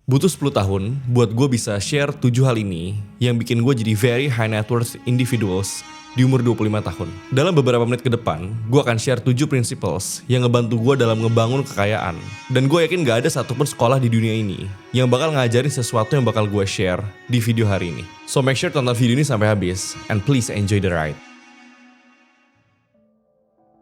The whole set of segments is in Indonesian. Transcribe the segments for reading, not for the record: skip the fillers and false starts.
Butuh 10 tahun buat gue bisa share 7 hal ini yang bikin gue jadi very high net worth individuals di umur 25 tahun. Dalam beberapa menit ke depan, gue akan share 7 principles yang ngebantu gue dalam ngebangun kekayaan. Dan gue yakin gak ada satupun sekolah di dunia ini yang bakal ngajarin sesuatu yang bakal gue share di video hari ini. So make sure tonton video ini sampai habis and please enjoy the ride.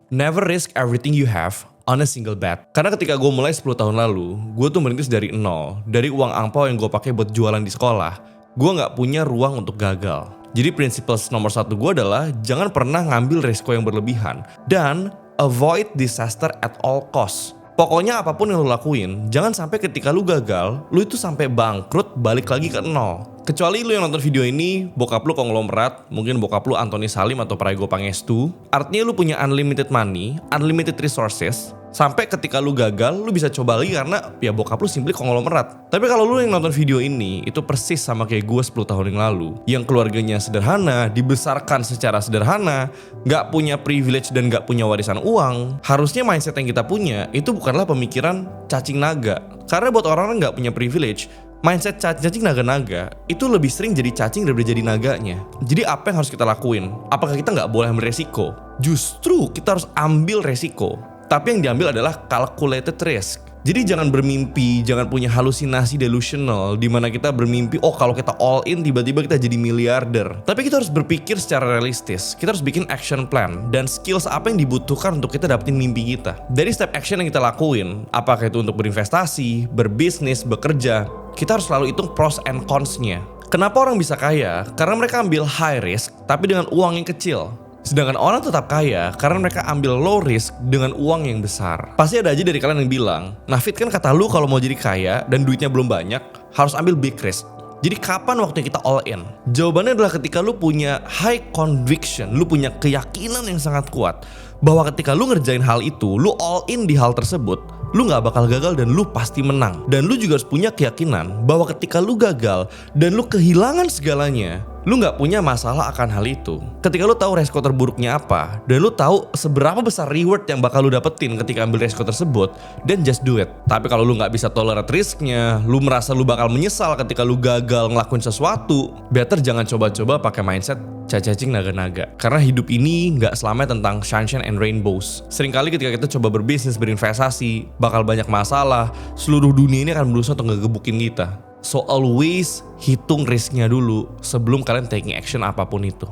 Never risk everything you have on a single bet. Karena ketika gue mulai 10 tahun lalu, gue tuh merintis dari nol. Dari uang angpau yang gue pakai buat jualan di sekolah, gue gak punya ruang untuk gagal. Jadi prinsiples nomor 1 gue adalah jangan pernah ngambil resiko yang berlebihan. Dan avoid disaster at all costs. Pokoknya apapun yang lo lakuin, jangan sampai ketika lo gagal, lo itu sampai bangkrut balik lagi ke nol. Kecuali lo yang nonton video ini, bokap lo konglomerat, mungkin bokap lo Antoni Salim atau Prayogo Pangestu. Artinya lo punya unlimited money, unlimited resources. Sampai ketika lu gagal, lu bisa coba lagi karena ya bokap lu simply konglomerat. Tapi kalau lu yang nonton video ini, itu persis sama kayak gue 10 tahun yang lalu. Yang keluarganya sederhana, dibesarkan secara sederhana, gak punya privilege dan gak punya warisan uang. Harusnya mindset yang kita punya, itu bukanlah pemikiran cacing naga. Karena buat orang-orang gak punya privilege, mindset cacing naga-naga itu lebih sering jadi cacing daripada jadi naganya. Jadi apa yang harus kita lakuin? Apakah kita gak boleh ambil resiko? Justru kita harus ambil resiko. Tapi yang diambil adalah calculated risk. Jadi jangan bermimpi, jangan punya halusinasi delusional di mana kita bermimpi, oh kalau kita all in tiba-tiba kita jadi miliarder. Tapi kita harus berpikir secara realistis. Kita harus bikin action plan dan skills apa yang dibutuhkan untuk kita dapetin mimpi kita. Dari step action yang kita lakuin, apakah itu untuk berinvestasi, berbisnis, bekerja, kita harus selalu hitung pros and cons-nya. Kenapa orang bisa kaya? Karena mereka ambil high risk tapi dengan uang yang kecil. Sedangkan orang tetap kaya karena mereka ambil low risk dengan uang yang besar. Pasti ada aja dari kalian yang bilang, nah Fit kan kata lu kalau mau jadi kaya dan duitnya belum banyak, harus ambil big risk. Jadi kapan waktunya kita all in? Jawabannya adalah ketika lu punya high conviction, lu punya keyakinan yang sangat kuat bahwa ketika lu ngerjain hal itu, lu all in di hal tersebut, lu gak bakal gagal dan lu pasti menang. Dan lu juga harus punya keyakinan bahwa ketika lu gagal dan lu kehilangan segalanya, lu gak punya masalah akan hal itu. Ketika lu tahu resiko terburuknya apa, dan lu tahu seberapa besar reward yang bakal lu dapetin ketika ambil resiko tersebut, then just do it. Tapi kalau lu gak bisa tolerate risknya, lu merasa lu bakal menyesal ketika lu gagal ngelakuin sesuatu, better jangan coba-coba pakai mindset cacing naga-naga. Karena hidup ini gak selamanya tentang sunshine and rainbows. Seringkali ketika kita coba berbisnis, berinvestasi, bakal banyak masalah, seluruh dunia ini akan berusaha untuk ngegebukin kita. So always hitung risknya dulu sebelum kalian taking action apapun itu.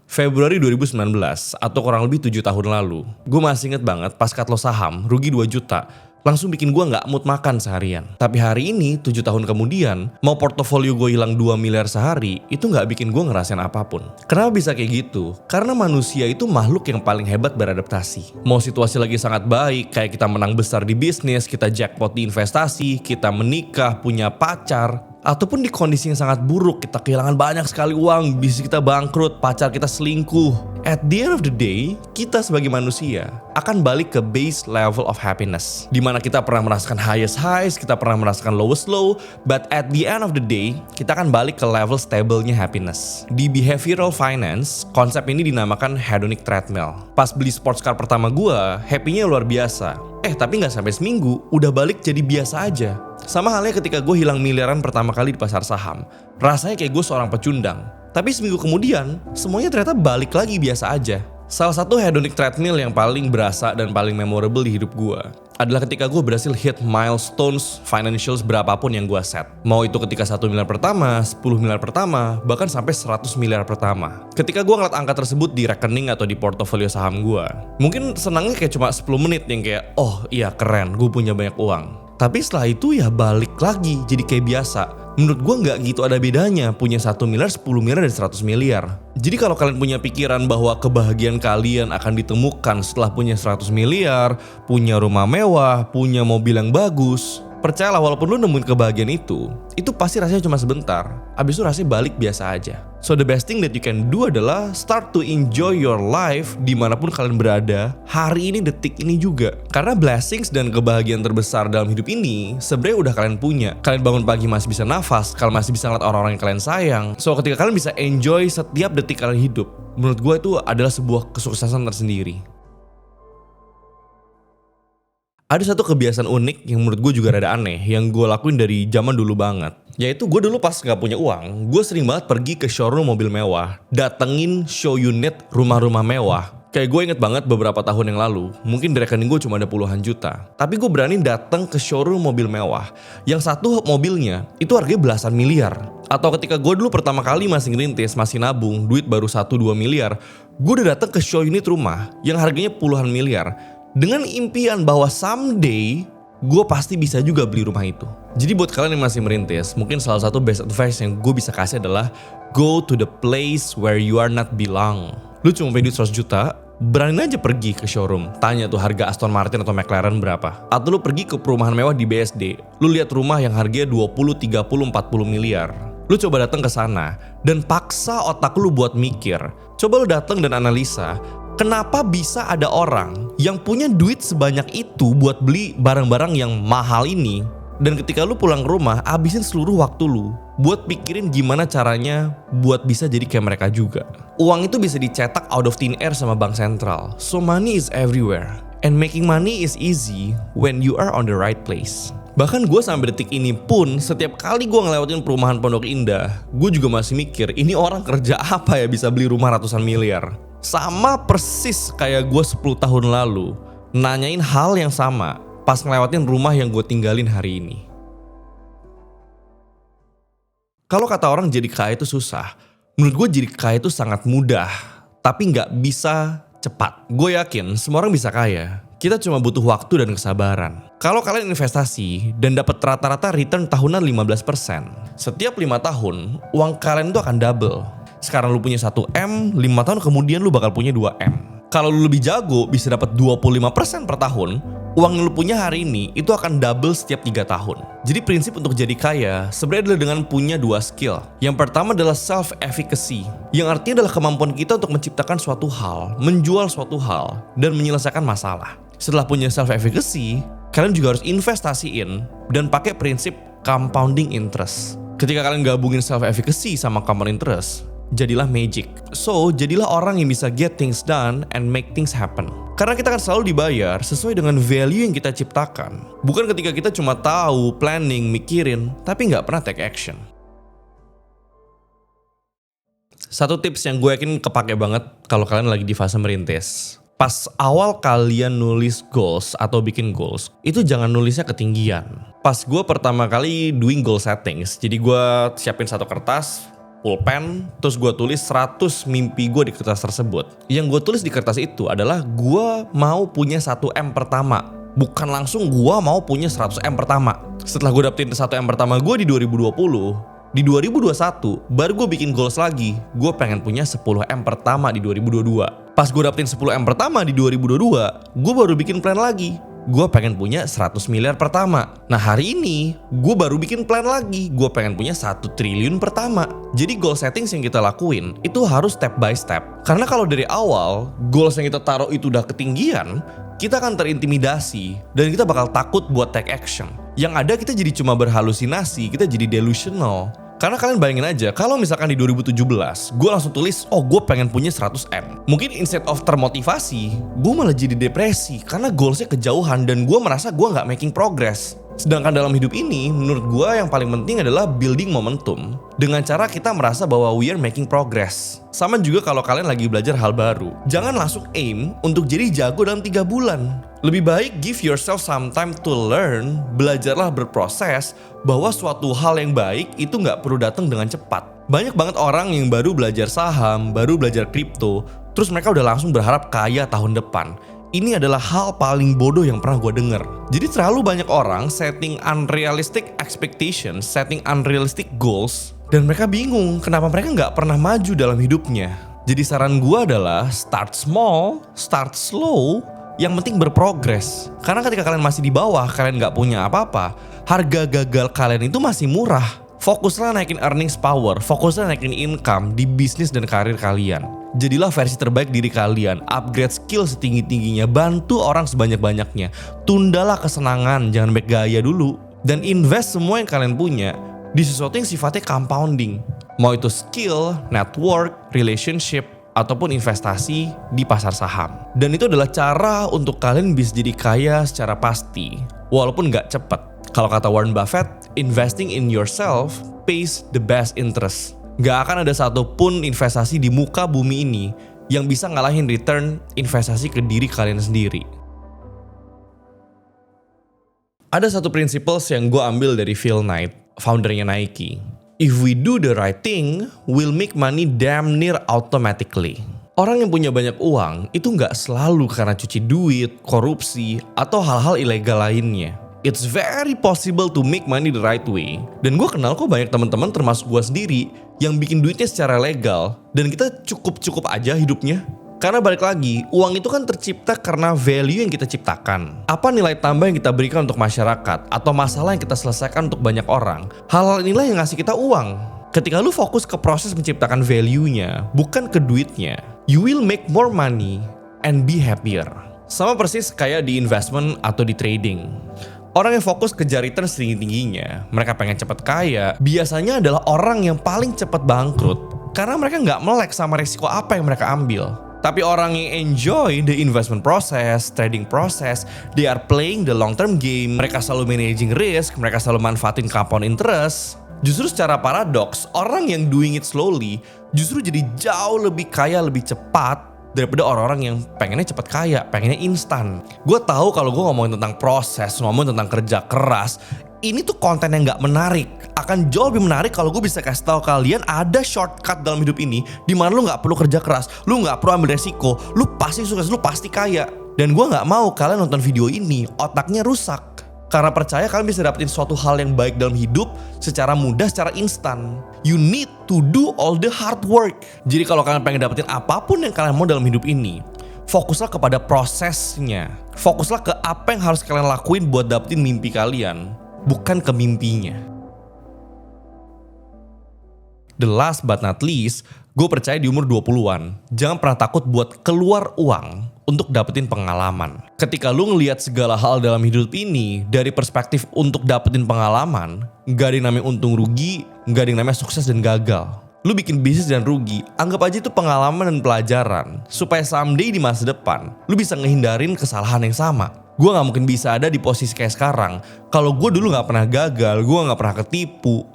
Februari 2019 atau kurang lebih 7 tahun lalu, gue masih inget banget pas cut loss saham rugi 2 juta. Langsung bikin gue gak mood makan seharian. Tapi hari ini 7 tahun kemudian, mau portofolio gue hilang 2 miliar sehari, itu gak bikin gue ngerasain apapun. Kenapa bisa kayak gitu? Karena manusia itu makhluk yang paling hebat beradaptasi. Mau situasi lagi sangat baik, kayak kita menang besar di bisnis, kita jackpot di investasi, kita menikah, punya pacar, ataupun di kondisi yang sangat buruk, kita kehilangan banyak sekali uang, bisnis kita bangkrut, pacar kita selingkuh. At the end of the day, kita sebagai manusia akan balik ke base level of happiness. Dimana kita pernah merasakan highest highs, kita pernah merasakan lowest low, but at the end of the day, kita akan balik ke level stabilnya happiness. Di behavioral finance, konsep ini dinamakan hedonic treadmill. Pas beli sports car pertama gue, happy-nya luar biasa. Tapi gak sampai seminggu, udah balik jadi biasa aja. Sama halnya ketika gue hilang miliaran pertama kali di pasar saham. Rasanya kayak gue seorang pecundang. Tapi seminggu kemudian, semuanya ternyata balik lagi biasa aja. Salah satu hedonic treadmill yang paling berasa dan paling memorable di hidup gue adalah ketika gue berhasil hit milestones financials berapapun yang gue set. Mau itu ketika 1 miliar pertama, 10 miliar pertama, bahkan sampai 100 miliar pertama. Ketika gue ngeliat angka tersebut di rekening atau di portofolio saham gue, mungkin senangnya kayak cuma 10 menit yang kayak, oh iya keren, gue punya banyak uang. Tapi setelah itu ya balik lagi jadi kayak biasa. Menurut gue gak gitu ada bedanya punya 1 miliar, 10 miliar, dan 100 miliar. Jadi kalau kalian punya pikiran bahwa kebahagiaan kalian akan ditemukan setelah punya 100 miliar, punya rumah mewah, punya mobil yang bagus, percayalah walaupun lu nemuin kebahagiaan itu pasti rasanya cuma sebentar. Abis itu rasanya balik biasa aja. So the best thing that you can do adalah start to enjoy your life dimanapun kalian berada, hari ini, detik ini juga. Karena blessings dan kebahagiaan terbesar dalam hidup ini sebenarnya udah kalian punya. Kalian bangun pagi masih bisa nafas, kalian masih bisa ngeliat orang-orang yang kalian sayang. So ketika kalian bisa enjoy setiap detik kalian hidup, menurut gue itu adalah sebuah kesuksesan tersendiri. Ada satu kebiasaan unik yang menurut gue juga rada aneh, yang gue lakuin dari zaman dulu banget. Yaitu gue dulu pas gak punya uang, gue sering banget pergi ke showroom mobil mewah, datengin show unit rumah-rumah mewah. Kayak gue inget banget beberapa tahun yang lalu, mungkin di rekening gue cuma ada puluhan juta. Tapi gue berani datang ke showroom mobil mewah, yang satu mobilnya itu harganya belasan miliar. Atau ketika gue dulu pertama kali masih ngerintis, masih nabung, duit baru 1-2 miliar, gue udah datang ke show unit rumah yang harganya puluhan miliar. Dengan impian bahwa someday gue pasti bisa juga beli rumah itu. Jadi buat kalian yang masih merintis, mungkin salah satu best advice yang gue bisa kasih adalah go to the place where you are not belong. Lu cuma punya duit 100 juta, berani aja pergi ke showroom, tanya tuh harga Aston Martin atau McLaren berapa. Atau lu pergi ke perumahan mewah di BSD, lu lihat rumah yang harganya 20, 30, 40 miliar. Lu coba datang ke sana dan paksa otak lu buat mikir. Coba lu datang dan analisa, kenapa bisa ada orang yang punya duit sebanyak itu buat beli barang-barang yang mahal ini, dan ketika lu pulang ke rumah, abisin seluruh waktu lu buat pikirin gimana caranya buat bisa jadi kayak mereka juga. Uang itu bisa dicetak out of thin air sama bank sentral. So money is everywhere. And making money is easy when you are on the right place. Bahkan gue sampai detik ini pun, setiap kali gue ngelewatin perumahan Pondok Indah, gue juga masih mikir, ini orang kerja apa ya bisa beli rumah ratusan miliar. Sama persis kayak gue 10 tahun lalu, nanyain hal yang sama pas ngelewatin rumah yang gue tinggalin hari ini. Kalau kata orang jadi kaya itu susah, menurut gue jadi kaya itu sangat mudah, tapi nggak bisa cepat. Gue yakin semua orang bisa kaya, kita cuma butuh waktu dan kesabaran. Kalau kalian investasi dan dapat rata-rata return tahunan 15%, setiap 5 tahun uang kalian itu akan double. Sekarang lu punya 1M, 5 tahun kemudian lu bakal punya 2M. Kalau lu lebih jago bisa dapat 25% per tahun, uang yang lu punya hari ini itu akan double setiap 3 tahun. Jadi prinsip untuk jadi kaya sebenarnya adalah dengan punya 2 skill. Yang pertama adalah self-efficacy, yang artinya adalah kemampuan kita untuk menciptakan suatu hal, menjual suatu hal, dan menyelesaikan masalah. Setelah punya self-efficacy, kalian juga harus investasiin dan pakai prinsip compounding interest. Ketika kalian gabungin self-efficacy sama compound interest, jadilah magic. So, jadilah orang yang bisa get things done and make things happen. Karena kita akan selalu dibayar sesuai dengan value yang kita ciptakan. Bukan ketika kita cuma tahu, planning, mikirin, tapi nggak pernah take action. Satu tips yang gue yakin kepake banget kalau kalian lagi di fase merintis. Pas awal kalian nulis goals atau bikin goals, itu jangan nulisnya ketinggian. Pas gue pertama kali doing goal settings, jadi gue siapin satu kertas, pulpen, terus gue tulis 100 mimpi gue di kertas tersebut. Yang gue tulis di kertas itu adalah gue mau punya 1M pertama. Bukan langsung gue mau punya 100M pertama. Setelah gue dapetin 1M pertama gue di 2020, di 2021 baru gue bikin goals lagi. Gue pengen punya 10M pertama di 2022. Pas gue dapetin 10M pertama di 2022, gue baru bikin plan lagi. Gue pengen punya 100 miliar pertama. Nah hari ini gue baru bikin plan lagi. Gue pengen punya 1 triliun pertama. Jadi goal settings yang kita lakuin itu harus step by step. Karena kalau dari awal goals yang kita taruh itu udah ketinggian, kita akan terintimidasi dan kita bakal takut buat take action. Yang ada kita jadi cuma berhalusinasi, kita jadi delusional. Karena kalian bayangin aja, kalau misalkan di 2017, gue langsung tulis, oh gue pengen punya 100M. Mungkin instead of termotivasi, gue malah jadi depresi. Karena goalsnya kejauhan dan gue merasa gue gak making progress. Sedangkan dalam hidup ini, menurut gue yang paling penting adalah building momentum. Dengan cara kita merasa bahwa we are making progress. Sama juga kalau kalian lagi belajar hal baru. Jangan langsung aim untuk jadi jago dalam 3 bulan. Lebih baik give yourself some time to learn, belajarlah berproses, bahwa suatu hal yang baik itu gak perlu datang dengan cepat. Banyak banget orang yang baru belajar saham, baru belajar kripto, terus mereka udah langsung berharap kaya tahun depan. Ini adalah hal paling bodoh yang pernah gue denger. Jadi terlalu banyak orang setting unrealistic expectations, setting unrealistic goals, dan mereka bingung kenapa mereka gak pernah maju dalam hidupnya. Jadi saran gue adalah start small, start slow, yang penting berprogres. Karena ketika kalian masih di bawah, kalian gak punya apa-apa, harga gagal kalian itu masih murah. Fokuslah naikin earnings power, fokuslah naikin income di bisnis dan karir kalian. Jadilah versi terbaik diri kalian, upgrade skill setinggi-tingginya, bantu orang sebanyak-banyaknya. Tundalah kesenangan, jangan baik gaya dulu. Dan invest semua yang kalian punya di sesuatu yang sifatnya compounding. Mau itu skill, network, relationship, ataupun investasi di pasar saham. Dan itu adalah cara untuk kalian bisa jadi kaya secara pasti, walaupun nggak cepet. Kalau kata Warren Buffett, investing in yourself pays the best interest. Nggak akan ada satupun investasi di muka bumi ini yang bisa ngalahin return investasi ke diri kalian sendiri. Ada satu principles yang gue ambil dari Phil Knight, foundernya Nike. If we do the right thing, we'll make money damn near automatically. Orang yang punya banyak uang itu nggak selalu karena cuci duit, korupsi, atau hal-hal ilegal lainnya. It's very possible to make money the right way. Dan gue kenal kok banyak teman-teman termasuk gue sendiri yang bikin duitnya secara legal dan kita cukup-cukup aja hidupnya. Karena balik lagi, uang itu kan tercipta karena value yang kita ciptakan. Apa nilai tambah yang kita berikan untuk masyarakat atau masalah yang kita selesaikan untuk banyak orang. Hal-hal inilah yang ngasih kita uang. Ketika lu fokus ke proses menciptakan value-nya, bukan ke duitnya, you will make more money and be happier. Sama persis kayak di investment atau di trading. Orang yang fokus kejar return setinggi-tingginya, mereka pengen cepat kaya, biasanya adalah orang yang paling cepat bangkrut. Karena mereka nggak melek sama resiko apa yang mereka ambil. Tapi orang yang enjoy the investment process, trading process, they are playing the long term game, mereka selalu managing risk, mereka selalu manfaatin compound interest. Justru secara paradoks, orang yang doing it slowly justru jadi jauh lebih kaya lebih cepat daripada orang-orang yang pengennya cepat kaya, pengennya instan. Gue tahu kalau gue ngomongin tentang proses, ngomongin tentang kerja keras, ini tuh konten yang gak menarik. Akan jauh lebih menarik kalau gue bisa kasih tahu kalian ada shortcut dalam hidup ini di mana lu gak perlu kerja keras, lu gak perlu ambil resiko, lu pasti sukses, lu pasti kaya. Dan gue gak mau kalian nonton video ini otaknya rusak. Karena percaya kalian bisa dapetin suatu hal yang baik dalam hidup secara mudah, secara instan. You need to do all the hard work. Jadi kalau kalian pengen dapetin apapun yang kalian mau dalam hidup ini, fokuslah kepada prosesnya. Fokuslah ke apa yang harus kalian lakuin buat dapetin mimpi kalian, bukan ke mimpinya. The last but not least, gue percaya di umur 20-an, jangan pernah takut buat keluar uang untuk dapetin pengalaman. Ketika lu ngelihat segala hal dalam hidup ini dari perspektif untuk dapetin pengalaman, gak ada yang namanya untung rugi, gak ada yang namanya sukses dan gagal. Lu bikin bisnis dan rugi, anggap aja itu pengalaman dan pelajaran, supaya someday di masa depan, lu bisa ngehindarin kesalahan yang sama. Gue gak mungkin bisa ada di posisi kayak sekarang, kalau gue dulu gak pernah gagal, gue gak pernah ketipu,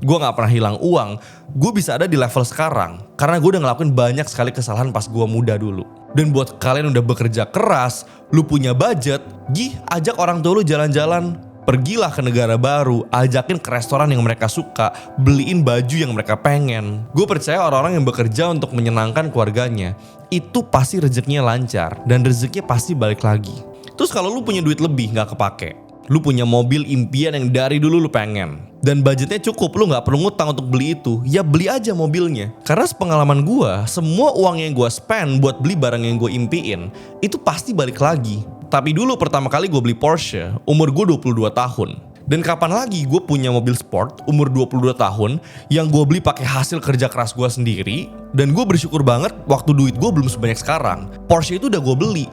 gue gak pernah hilang uang, gue bisa ada di level sekarang karena gue udah ngelakuin banyak sekali kesalahan pas gue muda dulu. Dan buat kalian udah bekerja keras, lu punya budget, ajak orang tua lu jalan-jalan. Pergilah ke negara baru, ajakin ke restoran yang mereka suka, beliin baju yang mereka pengen. Gue percaya orang-orang yang bekerja untuk menyenangkan keluarganya, itu pasti rezekinya lancar dan rezekinya pasti balik lagi. Terus kalau lu punya duit lebih gak kepake, lu punya mobil impian yang dari dulu lu pengen, dan budgetnya cukup, lu gak perlu ngutang untuk beli itu, ya beli aja mobilnya. Karena sepengalaman gue, semua uang yang gue spend buat beli barang yang gue impiin, itu pasti balik lagi. Tapi dulu pertama kali gue beli Porsche, umur gue 22 tahun. Dan kapan lagi gue punya mobil sport umur 22 tahun yang gue beli pakai hasil kerja keras gue sendiri. Dan gue bersyukur banget waktu duit gue belum sebanyak sekarang. Porsche itu udah gue beli.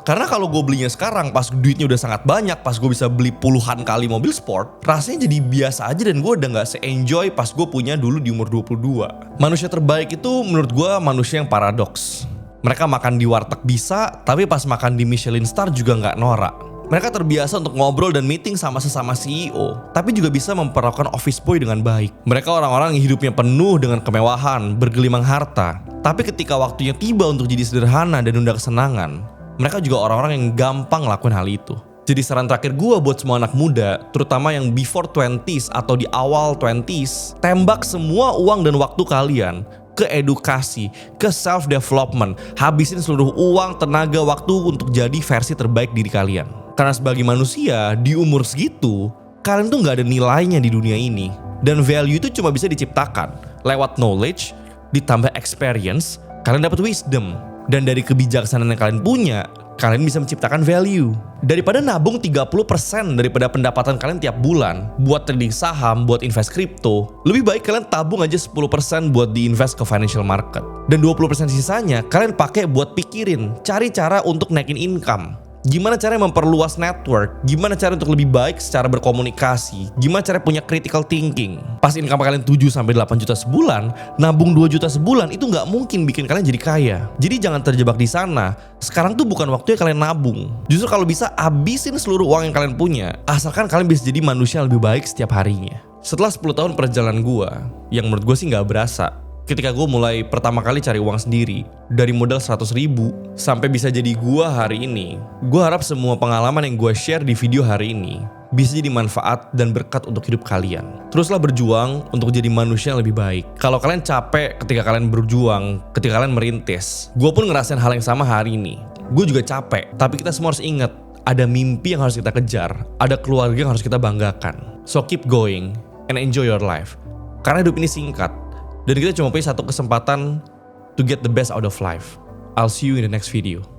Karena kalau gue belinya sekarang pas duitnya udah sangat banyak, pas gue bisa beli puluhan kali mobil sport, rasanya jadi biasa aja dan gue udah gak se-enjoy pas gue punya dulu di umur 22. Manusia terbaik itu menurut gue manusia yang paradoks. Mereka makan di warteg bisa, tapi pas makan di Michelin Star juga gak norak. Mereka terbiasa untuk ngobrol dan meeting sama sesama CEO, tapi juga bisa memperlakukan office boy dengan baik. Mereka orang-orang yang hidupnya penuh dengan kemewahan, bergelimang harta. Tapi ketika waktunya tiba untuk jadi sederhana dan nunda kesenangan, mereka juga orang-orang yang gampang lakuin hal itu. Jadi saran terakhir gue buat semua anak muda, terutama yang before 20s atau di awal 20s, tembak semua uang dan waktu kalian ke edukasi, ke self-development. Habisin seluruh uang, tenaga, waktu untuk jadi versi terbaik diri kalian. Karena sebagai manusia, di umur segitu, kalian tuh gak ada nilainya di dunia ini. Dan value itu cuma bisa diciptakan lewat knowledge, ditambah experience, kalian dapat wisdom. Dan dari kebijaksanaan yang kalian punya, kalian bisa menciptakan value. Daripada nabung 30% daripada pendapatan kalian tiap bulan buat trading saham, buat invest kripto, lebih baik kalian tabung aja 10% buat diinvest ke financial market. Dan 20% sisanya kalian pakai buat pikirin, cari cara untuk naikin income. Gimana cara memperluas network, gimana cara untuk lebih baik secara berkomunikasi, gimana cara punya critical thinking. Pas income kalian 7-8 juta sebulan, nabung 2 juta sebulan itu nggak mungkin bikin kalian jadi kaya. Jadi jangan terjebak di sana. Sekarang tuh bukan waktunya kalian nabung. Justru kalau bisa habisin seluruh uang yang kalian punya, asalkan kalian bisa jadi manusia yang lebih baik setiap harinya. Setelah 10 tahun perjalanan gua, yang menurut gue sih nggak berasa, ketika gue mulai pertama kali cari uang sendiri, dari modal 100 ribu sampai bisa jadi gue hari ini, gue harap semua pengalaman yang gue share di video hari ini bisa jadi manfaat dan berkat untuk hidup kalian. Teruslah berjuang untuk jadi manusia yang lebih baik. Kalau kalian capek ketika kalian berjuang, ketika kalian merintis, gue pun ngerasain hal yang sama hari ini. Gue juga capek, tapi kita semua harus ingat, ada mimpi yang harus kita kejar, ada keluarga yang harus kita banggakan. So keep going and enjoy your life. Karena hidup ini singkat, dan kita cuma punya satu kesempatan to get the best out of life. I'll see you in the next video.